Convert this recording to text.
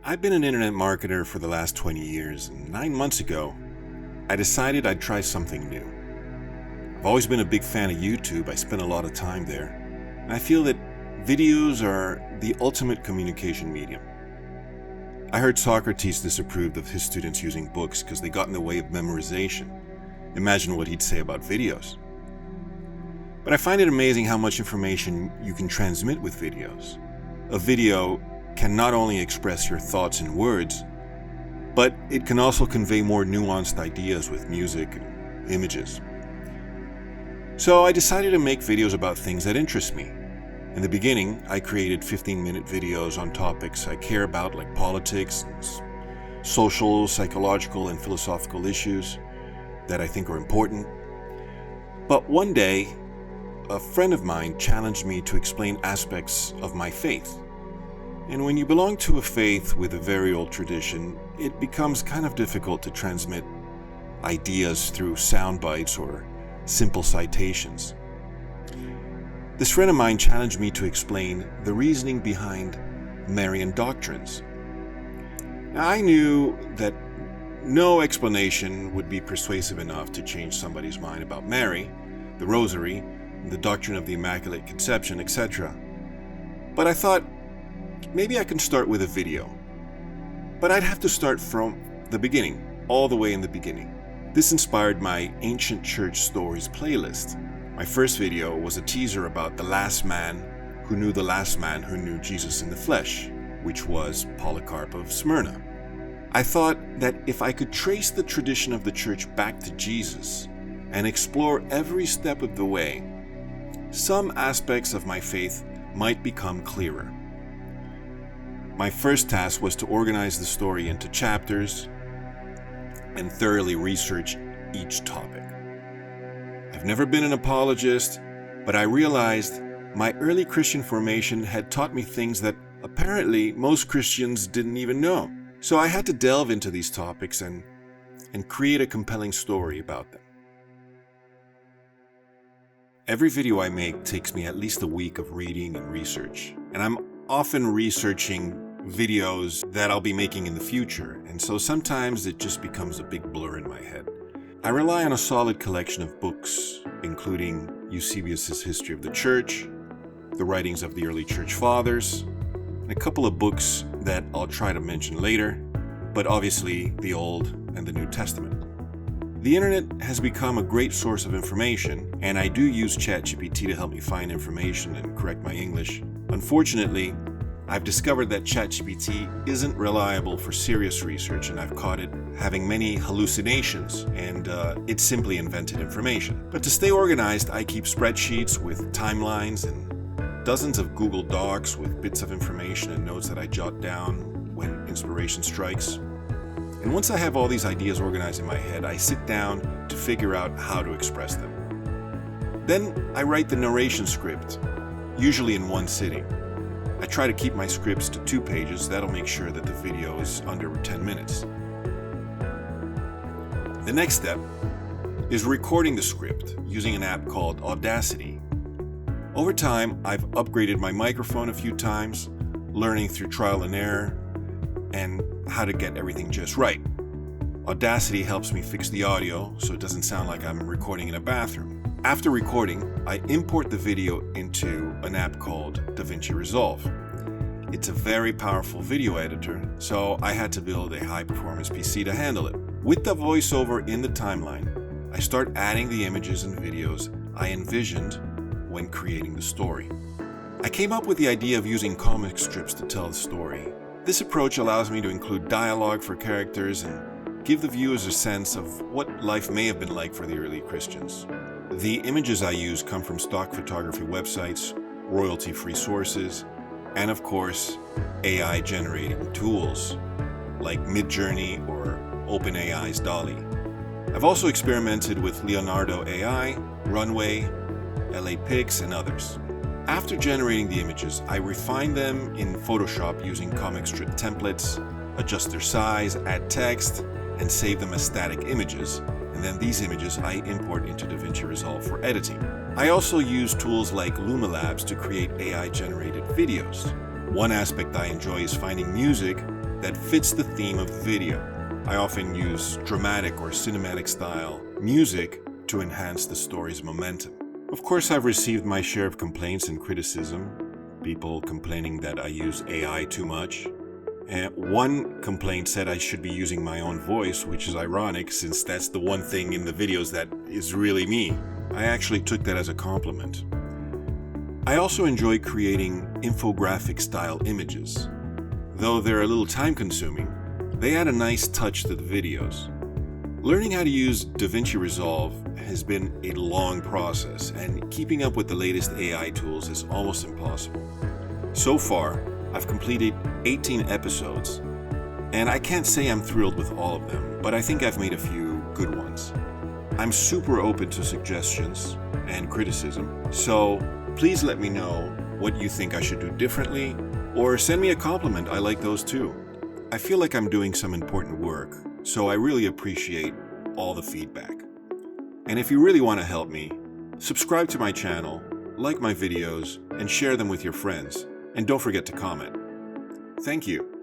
I've been an internet marketer for the last 20 years, and 9 months ago, I decided I'd try something new. I've always been a big fan of YouTube. I spend a lot of time there, and I feel that videos are the ultimate communication medium. I heard Socrates disapproved of his students using books because they got in the way of memorization. Imagine what he'd say about videos. But I find it amazing how much information you can transmit with videos. A video can not only express your thoughts in words, but it can also convey more nuanced ideas with music and images. So I decided to make videos about things that interest me. In the beginning, I created 15-minute videos on topics I care about, like politics, social, psychological, and philosophical issues that I think are important. But one day, a friend of mine challenged me to explain aspects of my faith. And when you belong to a faith with a very old tradition, it becomes kind of difficult to transmit ideas through sound bites or simple citations. This friend of mine challenged me to explain the reasoning behind Marian doctrines. Now, I knew that no explanation would be persuasive enough to change somebody's mind about Mary, the Rosary, the doctrine of the Immaculate Conception, etc. But I thought, maybe I can start with a video. But I'd have to start from the beginning, all the way in the beginning. This inspired my Ancient Church Stories playlist. My first video was a teaser about the last man who knew the last man who knew Jesus in the flesh, which was Polycarp of Smyrna. I thought that if I could trace the tradition of the church back to Jesus and explore every step of the way, some aspects of my faith might become clearer. My first task was to organize the story into chapters and thoroughly research each topic. I've never been an apologist, but I realized my early Christian formation had taught me things that apparently most Christians didn't even know. So I had to delve into these topics and create a compelling story about them. Every video I make takes me at least a week of reading and research, and I'm often researching videos that I'll be making in the future, and so sometimes it just becomes a big blur in my head. I rely on a solid collection of books, including Eusebius's History of the Church, the writings of the early church fathers, and a couple of books that I'll try to mention later, but obviously the Old and the New Testament. The internet has become a great source of information, and I do use ChatGPT to help me find information and correct my English. Unfortunately, I've discovered that ChatGPT isn't reliable for serious research, and I've caught it having many hallucinations, and it simply invented information. But to stay organized, I keep spreadsheets with timelines and dozens of Google Docs with bits of information and notes that I jot down when inspiration strikes. And once I have all these ideas organized in my head, I sit down to figure out how to express them. Then I write the narration script, usually in one sitting. I try to keep my scripts to 2 pages. That'll make sure that the video is under 10 minutes. The next step is recording the script using an app called Audacity. Over time, I've upgraded my microphone a few times, learning through trial and error and how to get everything just right. Audacity helps me fix the audio so it doesn't sound like I'm recording in a bathroom. After recording, I import the video into an app called DaVinci Resolve. It's a very powerful video editor, so I had to build a high-performance PC to handle it. With the voiceover in the timeline, I start adding the images and videos I envisioned when creating the story. I came up with the idea of using comic strips to tell the story. This approach allows me to include dialogue for characters and give the viewers a sense of what life may have been like for the early Christians. The images I use come from stock photography websites, royalty-free sources, and of course, AI-generated tools like Midjourney or OpenAI's DALL-E. I've also experimented with Leonardo AI, Runway, LA Pics, and others. After generating the images, I refine them in Photoshop using comic strip templates, adjust their size, add text, and save them as static images. And then these images I import into DaVinci Resolve for editing. I also use tools like Luma Labs to create AI-generated videos. One aspect I enjoy is finding music that fits the theme of the video. I often use dramatic or cinematic style music to enhance the story's momentum. Of course, I've received my share of complaints and criticism, people complaining that I use AI too much. And one complaint said I should be using my own voice, which is ironic since that's the one thing in the videos that is really me. I actually took that as a compliment. I also enjoy creating infographic style images. Though they're a little time consuming, they add a nice touch to the videos. Learning how to use DaVinci Resolve has been a long process, and keeping up with the latest AI tools is almost impossible. So far, I've completed 18 episodes, and I can't say I'm thrilled with all of them, but I think I've made a few good ones. I'm super open to suggestions and criticism, so please let me know what you think I should do differently, or send me a compliment. I like those too. I feel like I'm doing some important work, so I really appreciate all the feedback. And if you really want to help me, subscribe to my channel, like my videos, and share them with your friends. And don't forget to comment. Thank you.